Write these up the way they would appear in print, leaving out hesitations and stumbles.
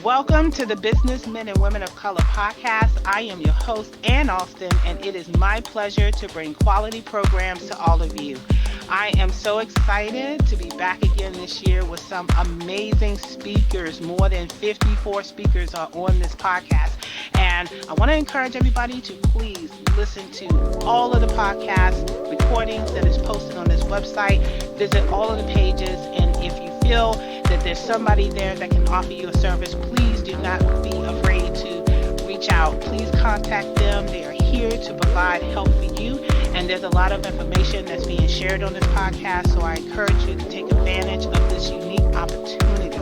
Welcome to the Businessmen and Women of Color podcast. I am your host, Ann Alston, and it is my pleasure to bring quality programs to all of you. I am so excited to be back again this year with some amazing speakers. More than 54 speakers are on this podcast. And I want to encourage everybody to please listen to all of the podcast recordings that is posted on this website. Visit all of the pages, and if you feel that there's somebody there that can offer you a service, please do not be afraid to reach out. Please contact them. They are here to provide help for you. And there's a lot of information that's being shared on this podcast, so I encourage you to take advantage of this unique opportunity.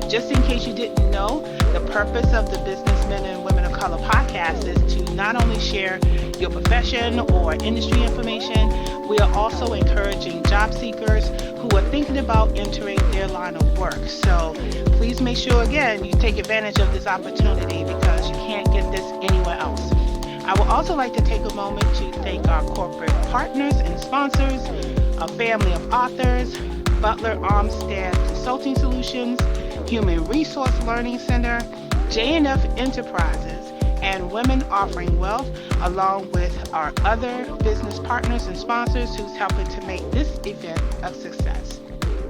Just in case you didn't know, the purpose of the Businessmen and Women of Color podcast is to not only share your profession or industry information, we are also encouraging job seekers who are thinking about entering their line of work. So please make sure, again, you take advantage of this opportunity because you can't get this anywhere else. I would also like to take a moment to thank our corporate partners and sponsors, a family of authors, Butler Armstead Consulting Solutions, Human Resource Learning Center, J&F Enterprises, and Women Offering Wealth, along with our other business partners and sponsors who's helping to make this event a success.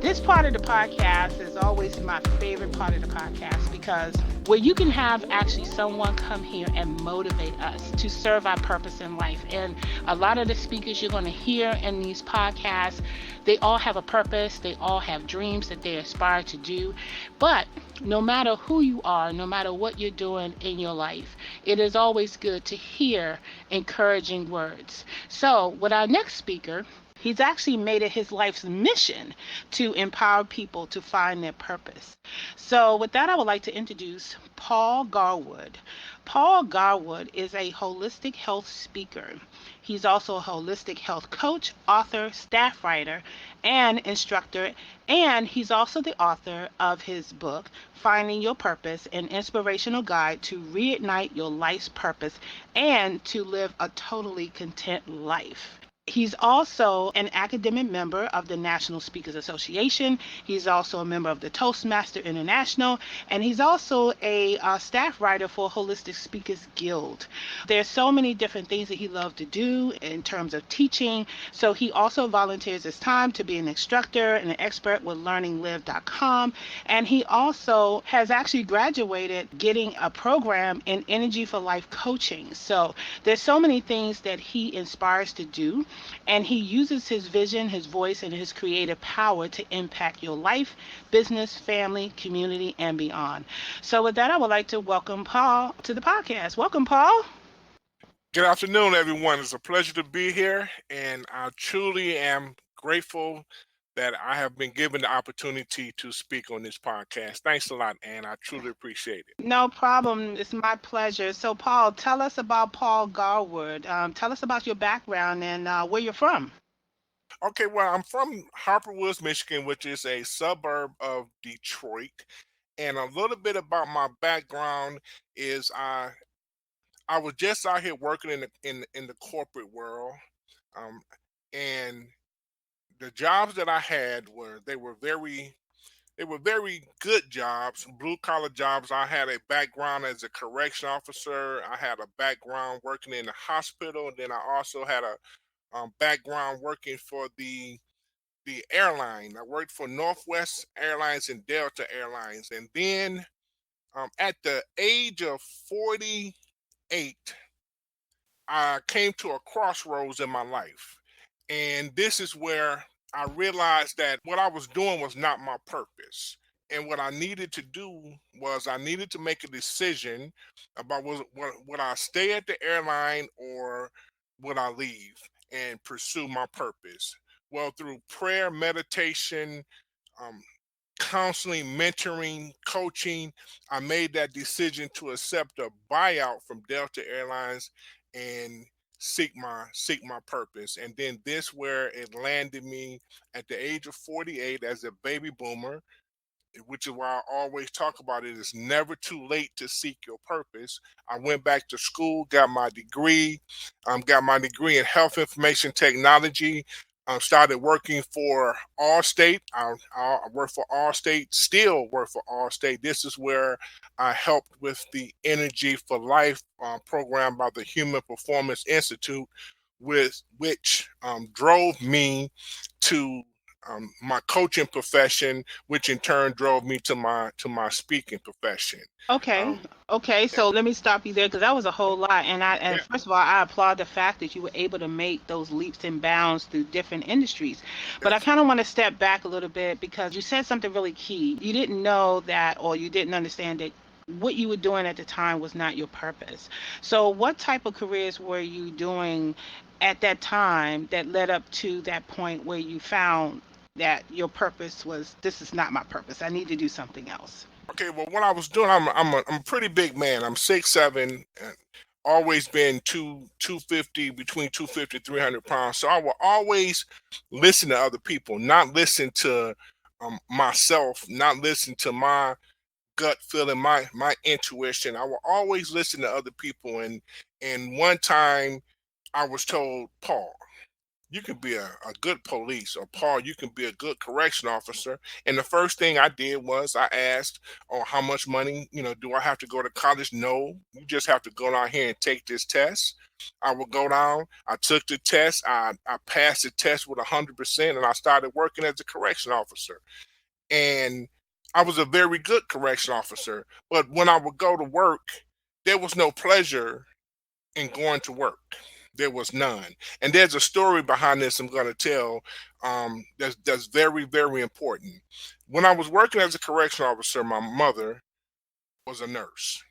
This part of the podcast is always my favorite part of the podcast because where you can have actually someone come here and motivate us to serve our purpose in life. And a lot of the speakers you're going to hear in these podcasts, they all have a purpose. They all have dreams that they aspire to do. But no matter who you are, no matter what you're doing in your life, it is always good to hear encouraging words. So with our next speaker, he's actually made it his life's mission to empower people to find their purpose. So with that, I would like to introduce Paul Garwood. Paul Garwood is a holistic health speaker. He's also a holistic health coach, author, staff writer, and instructor. And he's also the author of his book, Finding Your Purpose, an inspirational guide to reignite your life's purpose and to live a totally content life. He's also an academic member of the National Speakers Association. He's also a member of the Toastmaster International, and he's also a staff writer for Holistic Speakers Guild. There's so many different things that he loves to do in terms of teaching. So he also volunteers his time to be an instructor and an expert with learninglive.com. And he also has actually graduated getting a program in Energy for Life coaching. So there's so many things that he inspires to do. And he uses his vision, his voice, and his creative power to impact your life, business, family, community, and beyond. So with that, I would like to welcome Paul to the podcast. Welcome, Paul. Good afternoon, everyone. It's a pleasure to be here, and I truly am grateful that I have been given the opportunity to speak on this podcast. Thanks a lot, Ann. I truly appreciate it. No problem. It's my pleasure. So, Paul, tell us about Paul Garwood. Tell us about your background and where you're from. Okay, well, I'm from Harper Woods, Michigan, which is a suburb of Detroit. And a little bit about my background is I was just out here working in the corporate world, um, and the jobs that I had were very good jobs, blue collar jobs. I had a background as a correction officer. I had a background working in the hospital. Then I also had a background working for the airline. I worked for Northwest Airlines and Delta Airlines. And then at the age of 48, I came to a crossroads in my life. And this is where I realized that what I was doing was not my purpose. And what I needed to do was I needed to make a decision about would I stay at the airline or would I leave and pursue my purpose? Well, through prayer, meditation, um, counseling, mentoring, coaching, I made that decision to accept a buyout from Delta Airlines and seek my purpose. And then this where it landed me at the age of 48 as a baby boomer, which is why I always talk about it. It's never too late to seek your purpose. I went back to school, got my degree in health information technology. Started working for Allstate. I work for Allstate, still work for Allstate. This is where I helped with the Energy for Life program by the Human Performance Institute, with which drove me to my coaching profession, which in turn drove me to my speaking profession. Okay. Um, Okay. yeah, So let me stop you there because that was a whole lot. And yeah, first of all, I applaud the fact that you were able to make those leaps and bounds through different industries. But I yes. kind of want to step back a little bit because you said something really key. You didn't know that, or you didn't understand that what you were doing at the time was not your purpose. So what type of careers were you doing at that time that led up to that point where you found that your purpose was, this is not my purpose. I need to do something else. Okay, well, what I was doing, I'm a pretty big man. I'm 6'7", and always been 250, between 250 300 pounds. So I will always listen to other people, not listen to myself, not listen to my gut feeling, my intuition. I will always listen to other people. And one time I was told, Paul, you can be a good police, or Paul, you can be a good correction officer. And the first thing I did was I asked, oh, how much money, do I have to go to college? No, you just have to go down here and take this test. I would go down, I took the test, I passed the test with 100%, and I started working as a correction officer. And I was a very good correction officer, but when I would go to work, there was no pleasure in going to work. There was none. And there's a story behind this I'm going to tell, that's very, very important. When I was working as a correction officer, my mother was a nurse.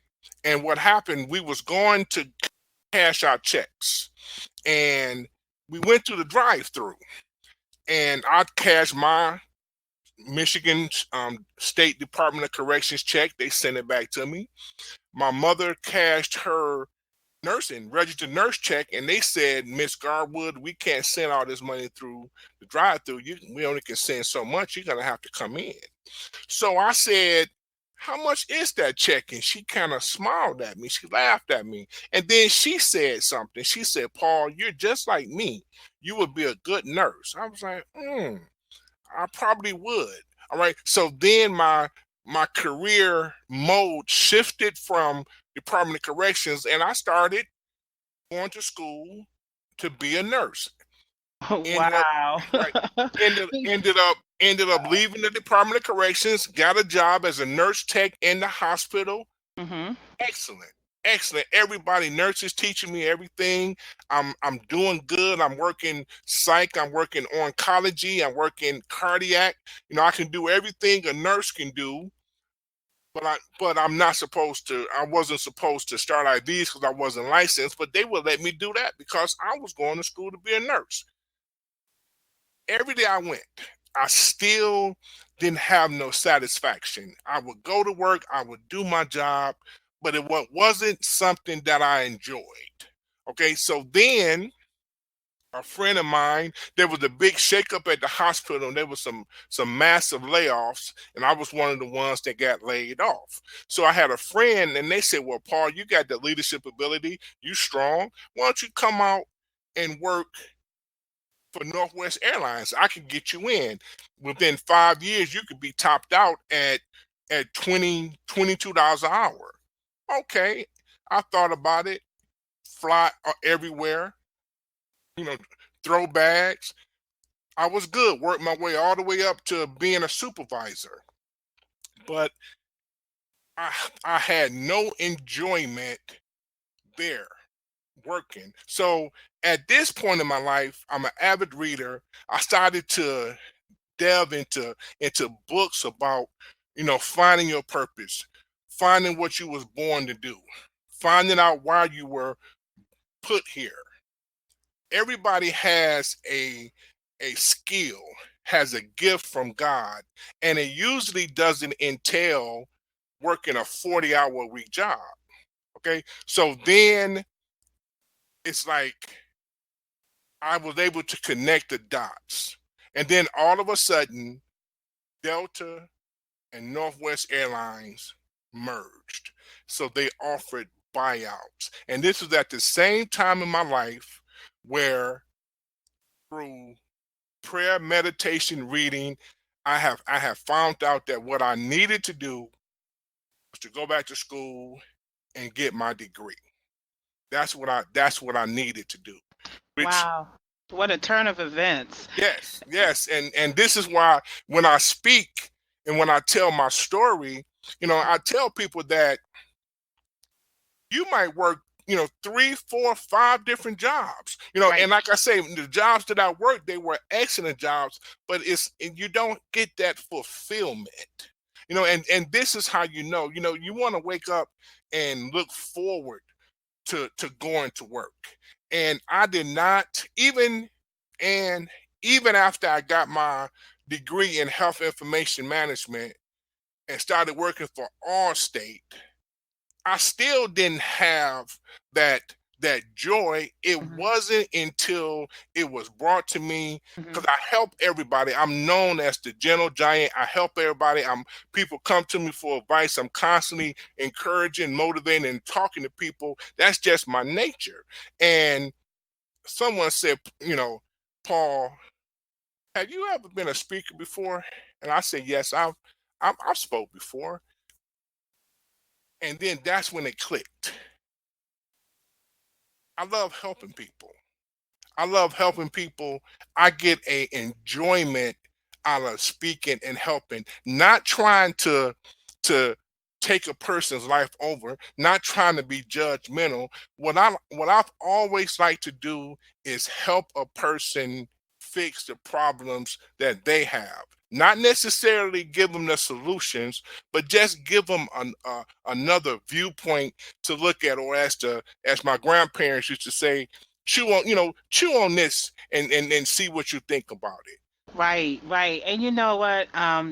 And what happened, we was going to cash our checks. And we went through the drive-through. And I cashed my Michigan State Department of Corrections check. They sent it back to me. My mother cashed her nursing registered nurse check, and they said, Miss Garwood, we can't send all this money through the drive-through. We only can send so much. You're gonna have to come in. So I said, how much is that check? And she kind of smiled at me. She laughed at me. And then she said something. She said, Paul, you're just like me. You would be a good nurse. I was like, I probably would. All right. So then my career mode shifted from Department of Corrections, and I started going to school to be a nurse. Ended up Wow. right. Ended up leaving the Department of Corrections, got a job as a nurse tech in the hospital. Hmm. Excellent. Excellent. Everybody, nurses teaching me everything. I'm doing good. I'm working psych, I'm working oncology, I'm working cardiac. I can do everything a nurse can do, but I'm not supposed to. I wasn't supposed to start IVs because I wasn't licensed, but they would let me do that because I was going to school to be a nurse. Every day I went, I still didn't have no satisfaction. I would go to work, I would do my job, but it wasn't something that I enjoyed. Okay, so then a friend of mine, there was a big shakeup at the hospital, and there was some massive layoffs, and I was one of the ones that got laid off. So I had a friend, and they said, well, Paul, you got the leadership ability, you strong, why don't you come out and work for Northwest Airlines? I can get you in. Within 5 years, you could be topped out at $22 an hour. Okay, I thought about it. Fly everywhere, you know, throw bags. I was good. Worked my way all the way up to being a supervisor, but I I had no enjoyment there working. So at this point in my life, I'm an avid reader. I started to delve into books about finding your purpose, finding what you was born to do, finding out why you were put here. Everybody has a skill, has a gift from God, and it usually doesn't entail working a 40-hour week job. Okay, so then it's like I was able to connect the dots, and then all of a sudden Delta and Northwest Airlines merged. So they offered buyouts. And this was at the same time in my life where through prayer, meditation, reading, I have found out that what I needed to do was to go back to school and get my degree. That's what I needed to do. Which Wow. What a turn of events. yes, yes, and this is why when I speak and when I tell my story, I tell people that you might work, 3, 4, 5 different jobs, Right. and like I say, the jobs that I worked, they were excellent jobs, but you don't get that fulfillment, and this is how you want to wake up and look forward to going to work. And I did not and even after I got my degree in health information management and started working for Allstate, I still didn't have that joy. It Hmm. wasn't until it was brought to me Hmm. because I help everybody. I'm known as the gentle giant. I help everybody. People come to me for advice. I'm constantly encouraging, motivating, and talking to people. That's just my nature. And someone said, Paul, have you ever been a speaker before? And I said, yes, I've spoke before. And then that's when it clicked. I love helping people. I love helping people. I get a enjoyment out of speaking and helping, not trying to take a person's life over, not trying to be judgmental. What I've always liked to do is help a person fix the problems that they have. Not necessarily give them the solutions, but just give them another viewpoint to look at, or as my grandparents used to say, chew on this and see what you think about it. Right, right. And you know what?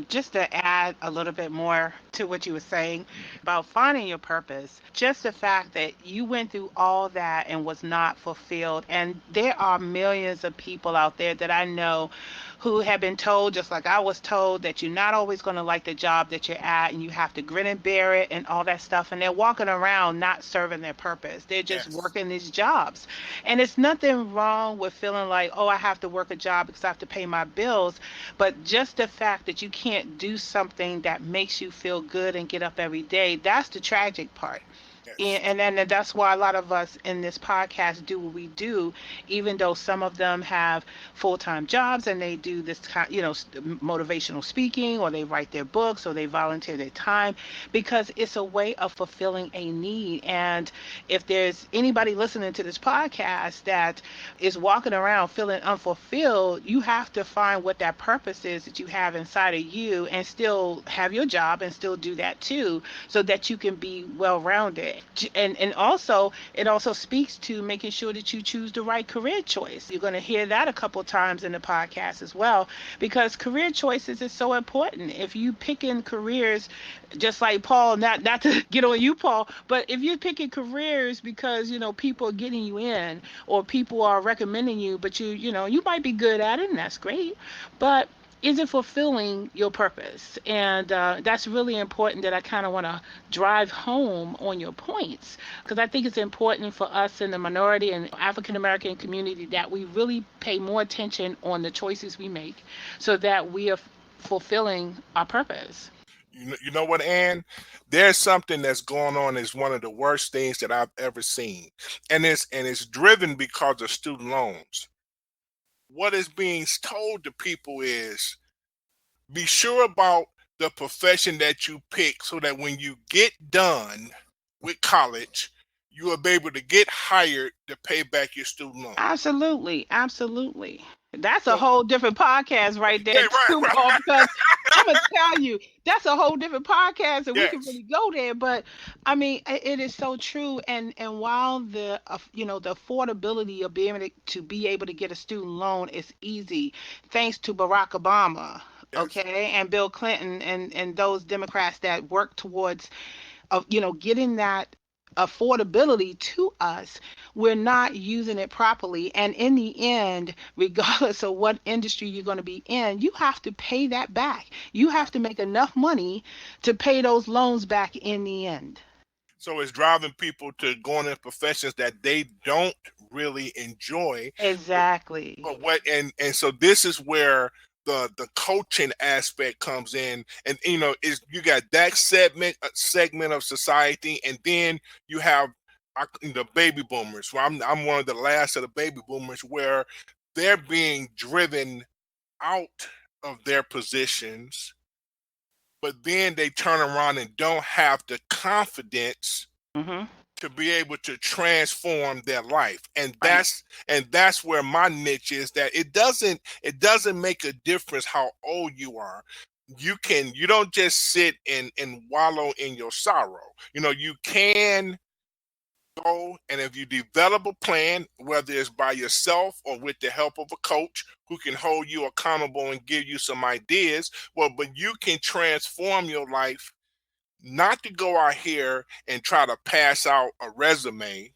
Just to add a little bit more to what you were saying about finding your purpose, just the fact that you went through all that and was not fulfilled. And there are millions of people out there that I know who have been told, just like I was told, that you're not always going to like the job that you're at and you have to grin and bear it and all that stuff. And they're walking around not serving their purpose. They're just Yes, working these jobs. And it's nothing wrong with feeling like, oh, I have to work a job because I have to pay my bills. But just the fact that you can't do something that makes you feel good and get up every day, that's the tragic part. yes, And that's why a lot of us in this podcast do what we do, even though some of them have full-time jobs and they do this kind, motivational speaking, or they write their books, or they volunteer their time, because it's a way of fulfilling a need. And if there's anybody listening to this podcast that is walking around feeling unfulfilled, you have to find what that purpose is that you have inside of you and still have your job and still do that too, so that you can be well rounded. And also, it also speaks to making sure that you choose the right career choice. You're going to hear that a couple times in the podcast as well, because career choices is so important. If you pick in careers, just like Paul, not to get on you, Paul, but if you're picking careers because people are getting you in, or people are recommending you, but you might be good at it, and that's great, but is it fulfilling your purpose? And that's really important, that I kind of want to drive home on your points, because I think it's important for us in the minority and African American community that we really pay more attention on the choices we make, so that we are fulfilling our purpose. you know what, Ann? There's something that's going on. Is one of the worst things that I've ever seen, and it's driven because of student loans. What is being told to people is be sure about the profession that you pick so that when you get done with college, you will be able to get hired to pay back your student loan. Absolutely, absolutely. That's a So, whole different podcast right yeah, there right, too, right. Paul, because I'm gonna tell you, that's a whole different podcast, and we can Yes, really go there. But I mean, it is so true. And while the the affordability of being able to be able to get a student loan is easy, thanks to Barack Obama, yes, okay, and Bill Clinton, and those Democrats that work towards of getting that affordability to us, we're not using it properly. And in the end, regardless of what industry you're going to be in, you have to pay that back. You have to make enough money to pay those loans back in the end. So it's driving people to go into professions that they don't really enjoy. But, Exactly. but what and so this is where the coaching aspect comes in, and is you got that segment of society, and then you have the baby boomers. Well, I'm one of the last of the baby boomers where they're being driven out of their positions, but then they turn around and don't have the confidence Hmm. to be able to transform their life. And Right. that's where my niche is, that it doesn't make a difference how old you are. You don't just sit and wallow in your sorrow. You can go, and if you develop a plan, whether it's by yourself or with the help of a coach who can hold you accountable and give you some ideas, well, but you can transform your life, not to go out here and try to pass out a resume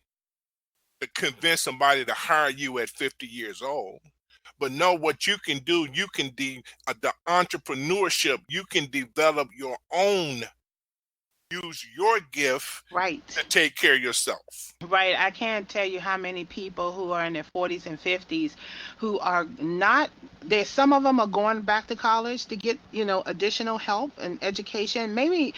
to convince somebody to hire you at 50 years old. But know what you can do. You can the entrepreneurship. You can develop your own. Use your gift Right. to take care of yourself. Right. I can't tell you how many people who are in their 40s and 50s who are not there. Some of them are going back to college to get, additional help and education. Maybe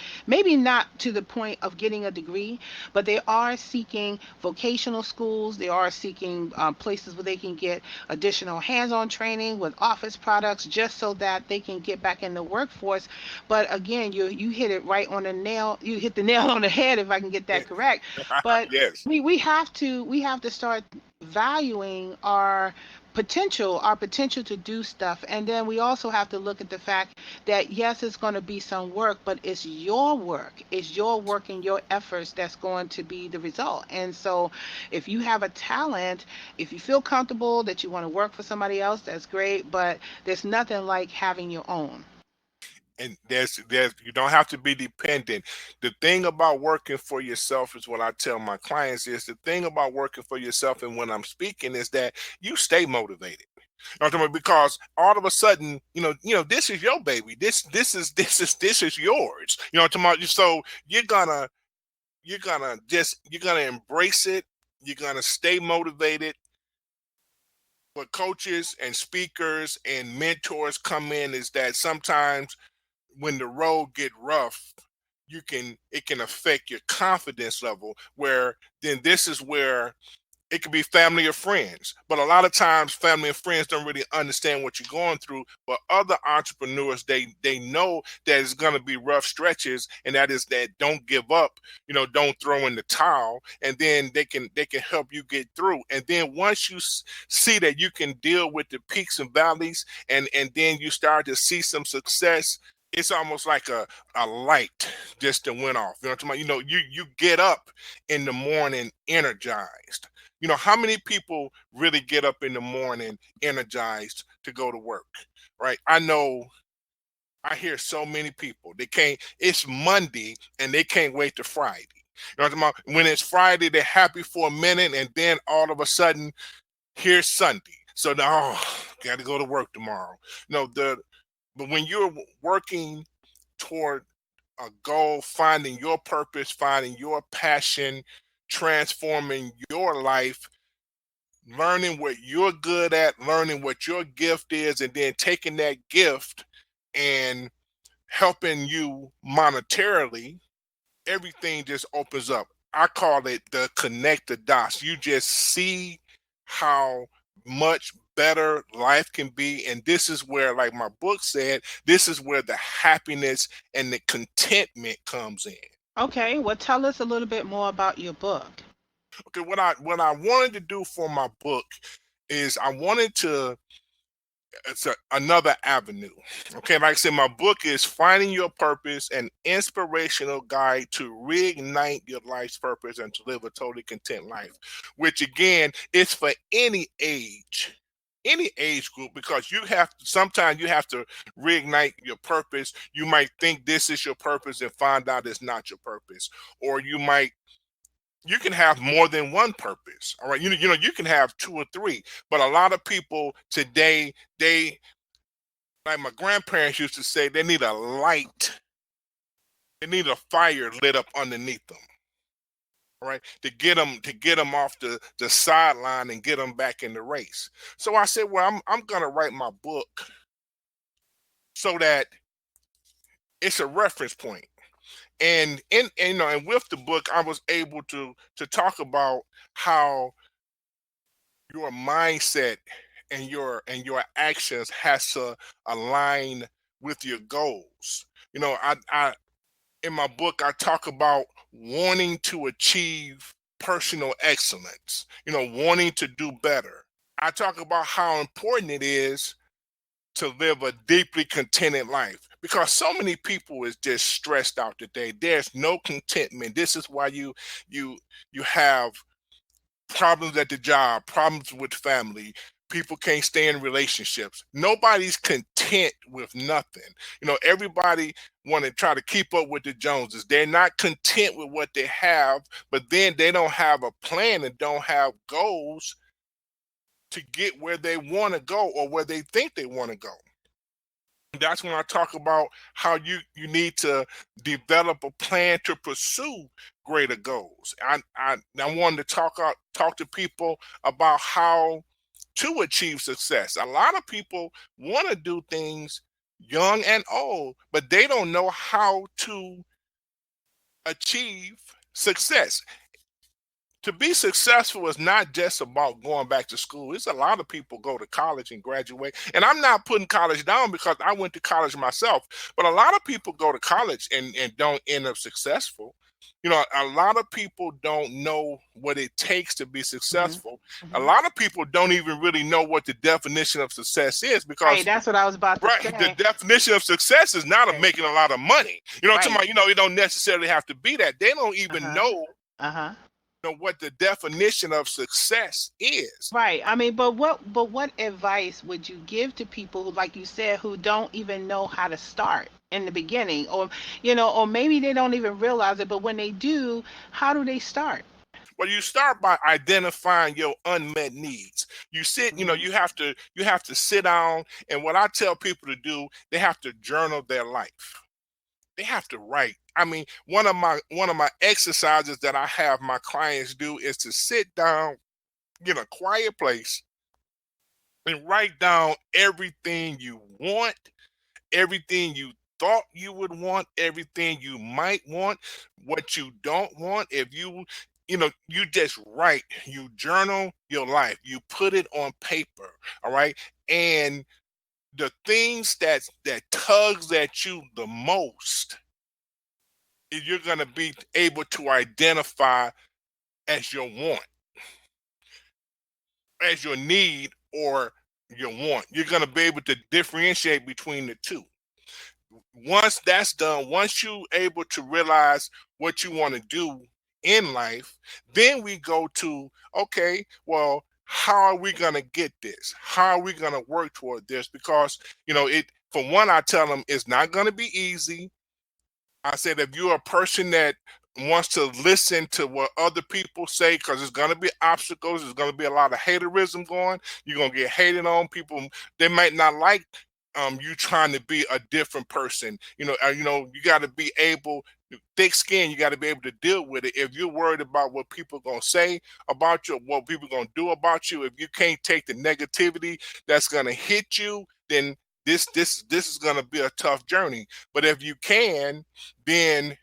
not to the point of getting a degree, but they are seeking vocational schools. They are seeking places where they can get additional hands-on training with office products just so that they can get back in the workforce. But again, you hit it right on the nail. You hit the nail on the head, if I can get that correct. But Yes. we have to start valuing our potential to do stuff, and then we also have to look at the fact that yes, it's going to be some work, but it's your work and your efforts that's going to be the result. And so if you have a talent, if you feel comfortable that you want to work for somebody else, that's great, but there's nothing like having your own. And there's you don't have to be dependent. The thing about working for yourself is what I tell my clients is the thing about working for yourself, and when I'm speaking, is that you stay motivated. You know what I'm talking about? Because all of a sudden, this is your baby. This is yours. You know what I'm talking about? So you're gonna embrace it. You're gonna stay motivated. What coaches and speakers and mentors come in is that sometimes when the road get rough, it can affect your confidence level, where then this is where it could be family or friends. But a lot of times family and friends don't really understand what you're going through. But other entrepreneurs, they know that it's gonna be rough stretches, and that is that don't give up, don't throw in the towel, and then they can help you get through. And then once you see that you can deal with the peaks and valleys, and then you start to see some success, it's almost like a light just to went off. You know what I'm talking about? You get up in the morning energized. How many people really get up in the morning energized to go to work? Right? I know I hear so many people. They can't, it's Monday and they can't wait to Friday. You know what I'm talking about? When it's Friday, they're happy for a minute, and then all of a sudden, here's Sunday. So now, oh, gotta go to work tomorrow. No, but when you're working toward a goal, finding your purpose, finding your passion, transforming your life, learning what you're good at, learning what your gift is, and then taking that gift and helping you monetarily, everything just opens up. I call it the connect the dots. You just see how much better life can be. And this is where, like my book said, this is where the happiness and the contentment comes in. Okay, well, tell us a little bit more about your book. Okay, what I wanted to do for my book is I wanted to it's another avenue. Okay, like I said, my book is Finding Your Purpose, an inspirational guide to reignite your life's purpose and to live a totally content life. Which again, is for any age group, because sometimes you have to reignite your purpose. You might think this is your purpose and find out it's not your purpose, or you can have more than one purpose. All right, you can have two or three, but a lot of people today, they, like my grandparents used to say, they need a light, they need a fire lit up underneath them. all right, to get them off the sideline and get them back in the race. So I said, well, I'm gonna write my book so that it's a reference point. And with the book, I was able to talk about how your mindset and your actions has to align with your goals. I in my book I talk about wanting to achieve personal excellence, wanting to do better. I talk about how important it is to live a deeply contented life because so many people is just stressed out today. There's no contentment. This is why you you have problems at the job, problems with family. People can't stay in relationships. Nobody's content with nothing. Everybody want to try to keep up with the Joneses. They're not content with what they have, but then they don't have a plan and don't have goals to get where they want to go or where they think they want to go. That's when I talk about how you need to develop a plan to pursue greater goals. I wanted to talk to people about how to achieve success. A lot of people want to do things young and old, but they don't know how to achieve success. To be successful is not just about going back to school. It's a lot of people go to college and graduate. And I'm not putting college down because I went to college myself. But a lot of people go to college and don't end up successful. A lot of people don't know what it takes to be Mm-hmm. successful. A Mm-hmm. lot of people don't even really know what the definition of success is Right, because that's what I was about to right, the say. definition of success is not of Right. making a lot of money. Right. It don't necessarily have to be that. They don't even Uh-huh. Uh-huh. know what the definition of success is. Right. I mean, but what advice would you give to people who, like you said, who don't even know how to start in the beginning, or or maybe they don't even realize it, but when they do, how do they start? Well, you start by identifying your unmet needs. You sit, Mhm. you have to sit down, and what I tell people to do, they have to journal their life. They have to write. I mean, one of my exercises that I have my clients do is to sit down, get a quiet place, and write down everything you want, everything you thought you would want, everything you might want, what you don't want. If you just write, you journal your life, you put it on paper, all right? And the things that tugs at you the most, you're gonna be able to identify as your want, as your need, or your want. You're gonna be able to differentiate between the two. Once that's done, once you able to realize what you want to do in life, then we go to, okay, well, how are we going to get this? How are we going to work toward this? Because it, for one, I tell them it's not going to be easy. I said, if you're a person that wants to listen to what other people say, because there's going to be obstacles, there's going to be a lot of haterism going. You're going to get hated on. People, they might not like you trying to be a different person. You got to be able, thick skin. You got to be able to deal with it. If you're worried about what people are gonna say about you, what people are gonna do about you, if you can't take the negativity that's gonna hit you, then this is gonna be a tough journey. But if you can, then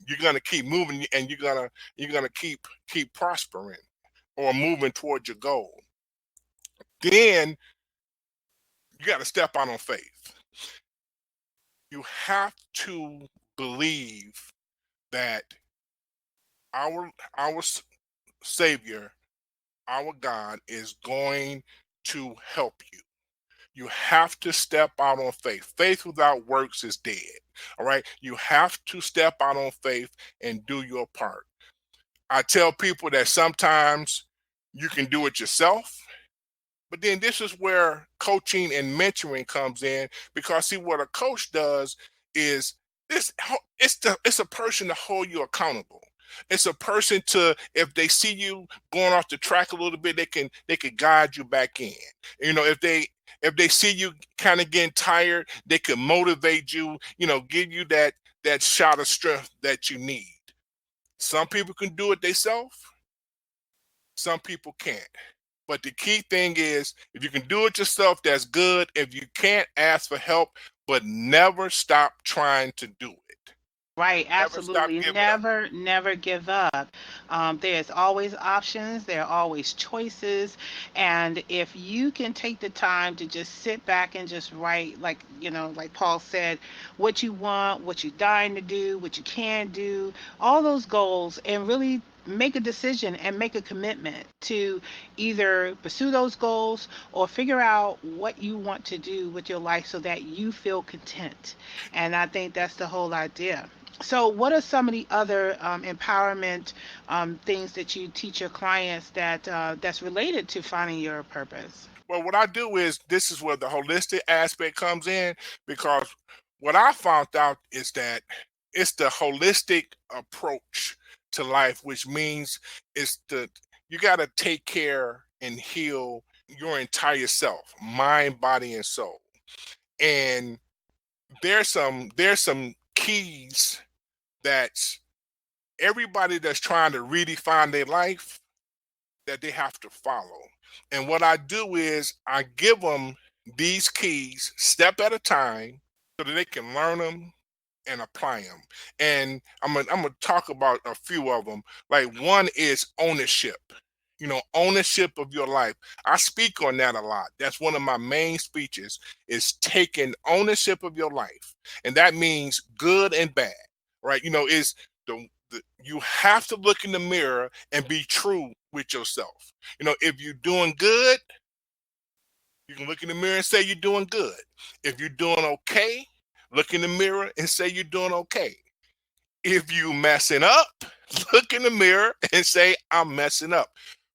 you're gonna keep moving and you're gonna keep prospering or moving towards your goal. Then you got to step out on faith. You have to believe that our Savior, our God, is going to help you. You have to step out on faith. Faith without works is dead. All right. You have to step out on faith and do your part. I tell people that sometimes you can do it yourself. But then this is where coaching and mentoring comes in, because see, what a coach does is this, it's a person to hold you accountable. It's a person to, if they see you going off the track a little bit, they can guide you back in. If they see you kind of getting tired, they can motivate you, give you that shot of strength that you need. Some people can do it themselves, some people can't. But the key thing is, if you can do it yourself, that's good. If you can't, ask for help, but never stop trying to do it. Right, Never stop absolutely. giving up. Never, never give up. There's always options, there are always choices. And if you can take the time to just sit back and just write, like, like Paul said, what you want, what you're dying to do, what you can do, all those goals, and really make a decision and make a commitment to either pursue those goals or figure out what you want to do with your life so that you feel content. And I think that's the whole idea. So, what are some of the other empowerment things that you teach your clients that's related to finding your purpose? Well, what I do is this is where the holistic aspect comes in, because what I found out is that it's the holistic approach to life, which means it's the you got to take care and heal your entire self, mind, body, and soul. And there's some keys that everybody that's trying to redefine their life that they have to follow. And what I do is I give them these keys step at a time so that they can learn them and apply them. And I'm gonna talk about a few of them. Like, one is ownership. Ownership of your life. I speak on that a lot. That's one of my main speeches, is taking ownership of your life. And that means good and bad, right? Is you have to look in the mirror and be true with yourself. If you're doing good, you can look in the mirror and say you're doing good. If you're doing okay, look in the mirror and say you're doing okay. If you messing up, look in the mirror and say, I'm messing up.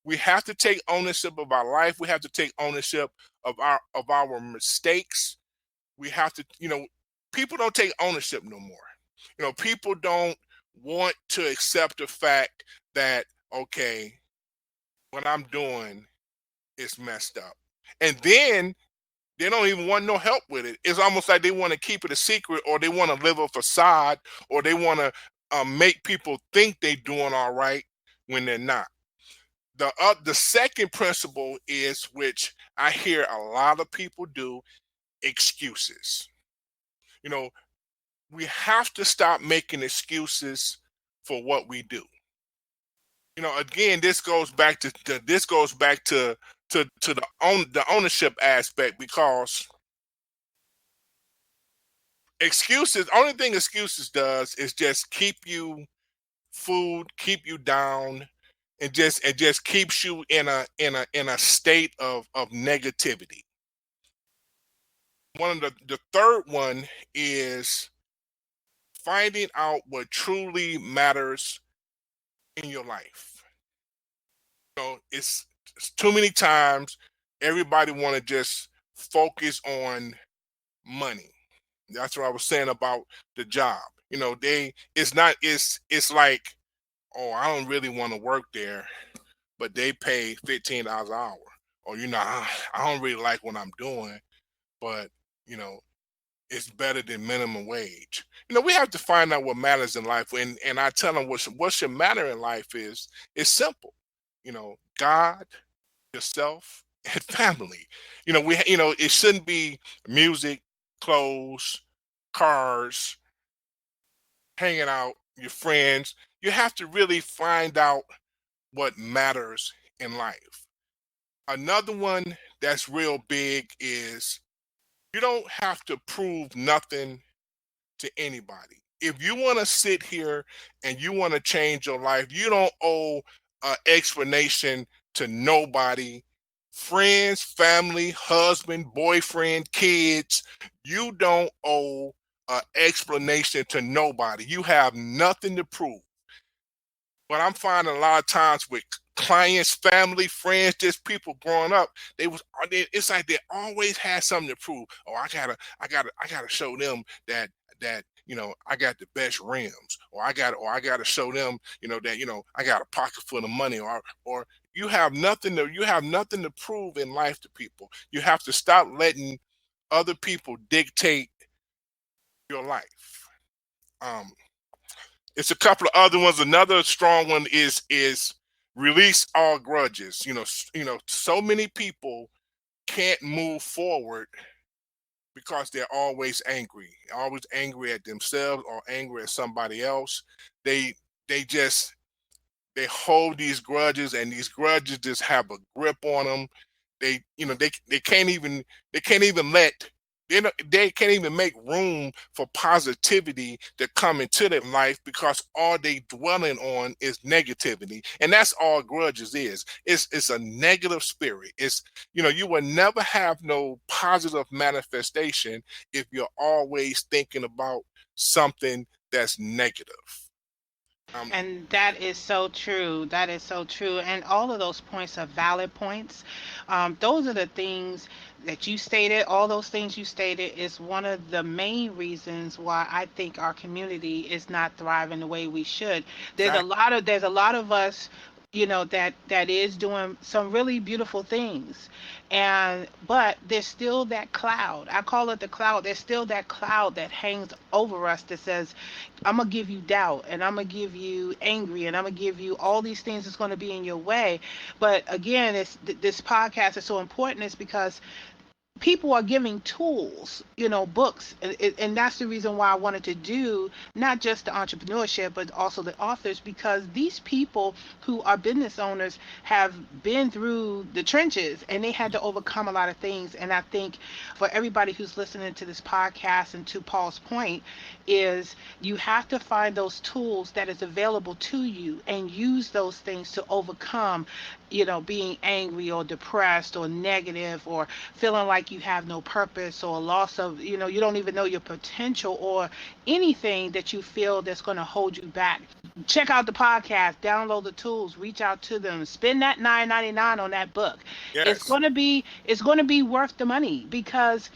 We have to take ownership of our life. We have to take ownership of our mistakes. We have to, people don't take ownership no more. People don't want to accept the fact that, okay, what I'm doing is messed up. And then they don't even want no help with it. It's almost like they want to keep it a secret, or they want to live a facade, or they want to make people think they're doing all right when they're not. The second principle is, which I hear a lot of people do, excuses. You know, we have to stop making excuses for what we do. Again, this goes back to the ownership aspect, because excuses, only thing excuses does is just keep you food, keep you down, and just keeps you in a state of negativity. The third one is finding out what truly matters in your life. It's too many times everybody want to just focus on money. That's what I was saying about the job. It's like, oh, I don't really want to work there, but they pay $15 an hour. Or, I don't really like what I'm doing, but you know, it's better than minimum wage. We have to find out what matters in life. And I tell them what should matter in life is simple. God, yourself, and family. It shouldn't be music, clothes, cars, hanging out, your friends. You have to really find out what matters in life. Another one that's real big is you don't have to prove nothing to anybody. If you want to sit here and you want to change your life, you don't owe an explanation to nobody. Friends, family, husband, boyfriend, kids, you don't owe an explanation to nobody. You have nothing to prove. But I'm finding a lot of times with clients, family, friends, just people growing up, it's like they always had something to prove. Oh, I gotta show them that I got the best rims, or I gotta show them that I got a pocket full of money, or you have nothing to prove in life to people. You have to stop letting other people dictate your life. Um, It's a couple of other ones. Another strong one is release all grudges. So many people can't move forward because they're always angry at themselves or angry at somebody else. They they just they hold these grudges, and these grudges just have a grip on them. They can't even they can't even make room for positivity to come into their life, because all they dwelling on is negativity, and that's all grudges is. It's a negative spirit. You will never have no positive manifestation if you're always thinking about something that's negative. um And that is so true. That is so true. And all of those points are valid points. Those are the things that you stated. All those things you stated is one of the main reasons why I think our community is not thriving the way we should. exactly. There's a lot of us, that is doing some really beautiful things, and but there's still that cloud. I call it the cloud. There's still that cloud that hangs over us that says, I'm gonna give you doubt, and I'm gonna give you angry, and I'm gonna give you all these things that's gonna be in your way. But again, this podcast is so important is because people are giving tools, books, and that's the reason why I wanted to do not just the entrepreneurship, but also the authors, because these people who are business owners have been through the trenches and they had to overcome a lot of things. And I think for everybody who's listening to this podcast, and to Paul's point, is you have to find those tools that is available to you and use those things to overcome, being angry or depressed or negative, or feeling like you have no purpose, or a loss of, you don't even know your potential, or anything that you feel that's going to hold you back. Check out the podcast, download the tools, reach out to them, spend that $9.99 on that book. Yes. It's going to be worth the money, because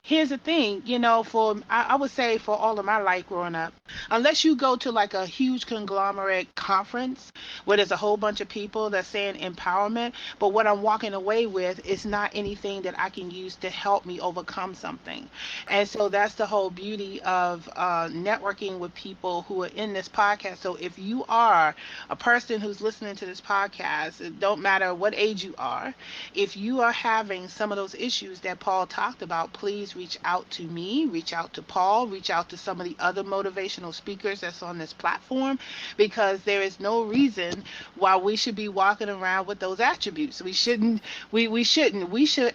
here's the thing, for I would say for all of my life growing up, unless you go to like a huge conglomerate conference where there's a whole bunch of people that's saying empowerment, but what I'm walking away with is not anything that I can use to help me overcome something. And so that's the whole beauty of networking with people who are in this podcast. So if you are a person who's listening to this podcast, it don't matter what age you are, if you are having some of those issues that Paul talked about, please reach out to me, reach out to Paul, reach out to some of the other motivational speakers that's on this platform, because there is no reason why we should be walking around with those attributes. We should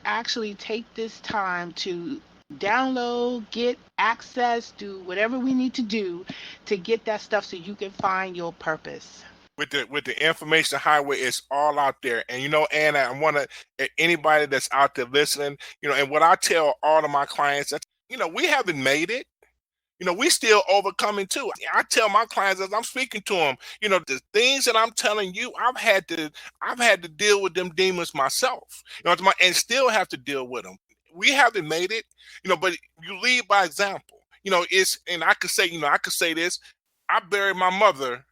actually take this time to download, get access, do whatever we need to do to get that stuff so you can find your purpose. With the information highway, it's all out there. And Anna, I want to, anybody that's out there listening, and what I tell all of my clients, that we haven't made it. We still overcoming too. I tell my clients as I'm speaking to them, the things that I'm telling you, I've had to deal with them demons myself, and still have to deal with them. We haven't made it, but you lead by example. And I could say this. I buried my mother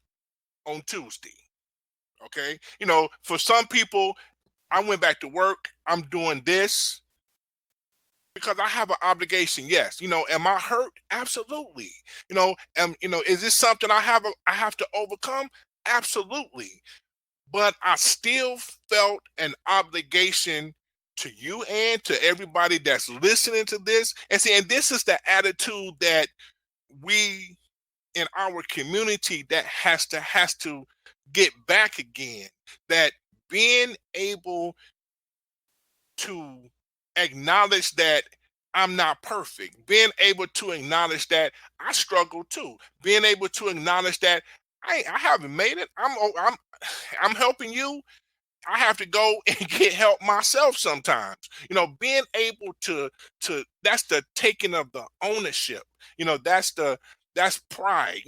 on Tuesday. Okay. For some people, I went back to work. I'm doing this because I have an obligation. Yes. Am I hurt? Absolutely. Is this something I have to overcome? Absolutely. But I still felt an obligation to you and to everybody that's listening to this. And this is the attitude that we in our community that has to get back again. That being able to acknowledge that I'm not perfect, being able to acknowledge that I struggle too, being able to acknowledge that I haven't made it. I'm helping you. I have to go and get help myself sometimes. Being able to that's the taking of the ownership. That's pride.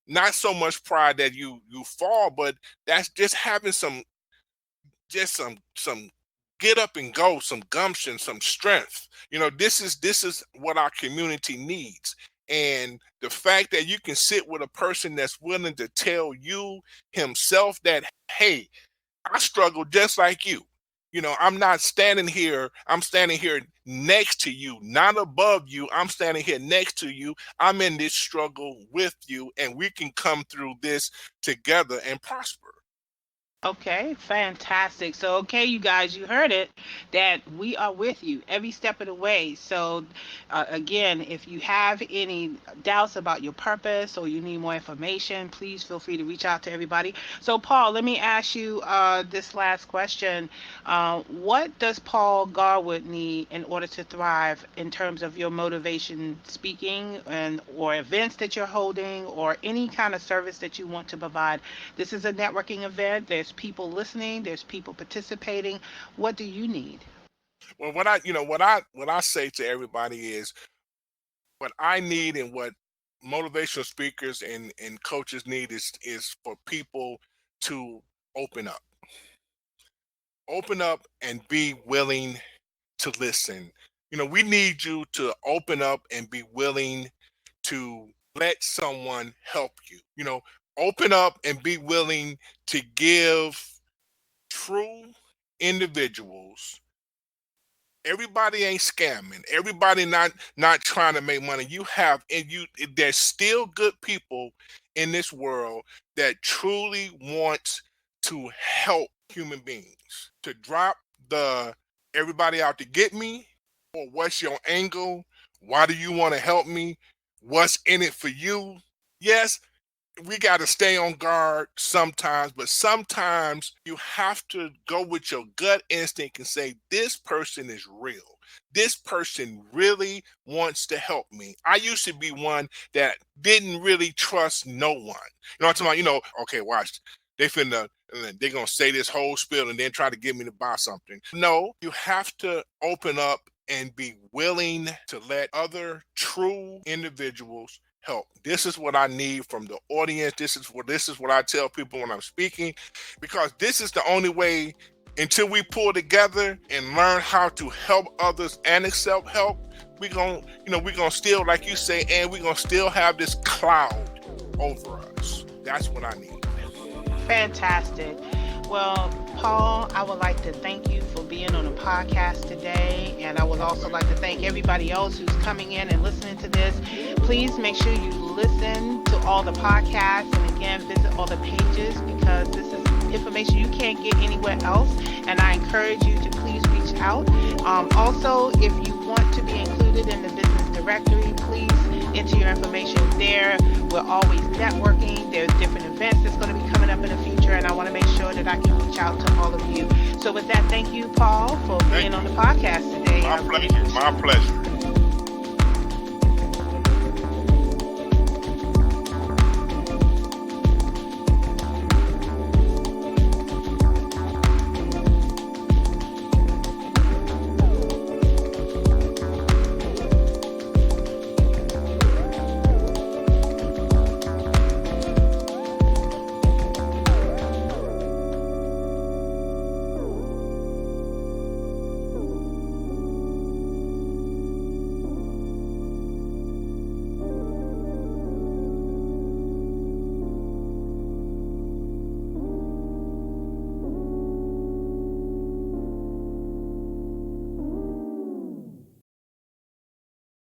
Not so much pride that you fall, but that's just having some get up and go, some gumption, some strength. This is what our community needs. And the fact that you can sit with a person that's willing to tell you himself that, hey, I struggle just like you. I'm not standing here. I'm standing here next to you, not above you. I'm standing here next to you. I'm in this struggle with you, and we can come through this together and prosper. Okay, fantastic. So, okay, you guys, you heard it, that we are with you every step of the way. So, again, if you have any doubts about your purpose or you need more information, please feel free to reach out to everybody. So, Paul, let me ask you this last question. What does Paul Garwood need in order to thrive in terms of your motivation speaking and or events that you're holding or any kind of service that you want to provide? This is a networking event. There's people listening. There's people participating. What do you need? Well, what I say to everybody is what I need and what motivational speakers and coaches need is for people to open up. Open up and be willing to listen. We need you to open up and be willing to let someone help you. Open up and be willing to give true individuals. Everybody ain't scamming. Everybody not trying to make money. There's still good people in this world that truly want to help human beings. To drop the everybody out to get me, or what's your angle? Why do you want to help me? What's in it for you? Yes, we got to stay on guard sometimes, but sometimes you have to go with your gut instinct and say, this person is real. This person really wants to help me. I used to be one that didn't really trust no one. I'm talking about, okay, watch. They're going to say this whole spiel and then try to get me to buy something. No, you have to open up and be willing to let other true individuals help. This is what I need from the audience. This is what I tell people when I'm speaking, because this is the only way. Until we pull together and learn how to help others and accept help, we're gonna still, like you say, and we're gonna still have this cloud over us. That's what I need. Fantastic. Well, Paul, I would like to thank you for being on the podcast today. And I would also like to thank everybody else who's coming in and listening to this. Please make sure you listen to all the podcasts and again, visit all the pages because this is information you can't get anywhere else. And I encourage you to please reach out. Also, if you want to be included in the business directory, please enter your information there. We're always networking. There's different events that's going to be coming up in the future, and I want to make sure that I can reach out to all of you. So with that, thank you, Paul, for being on the podcast today. My pleasure.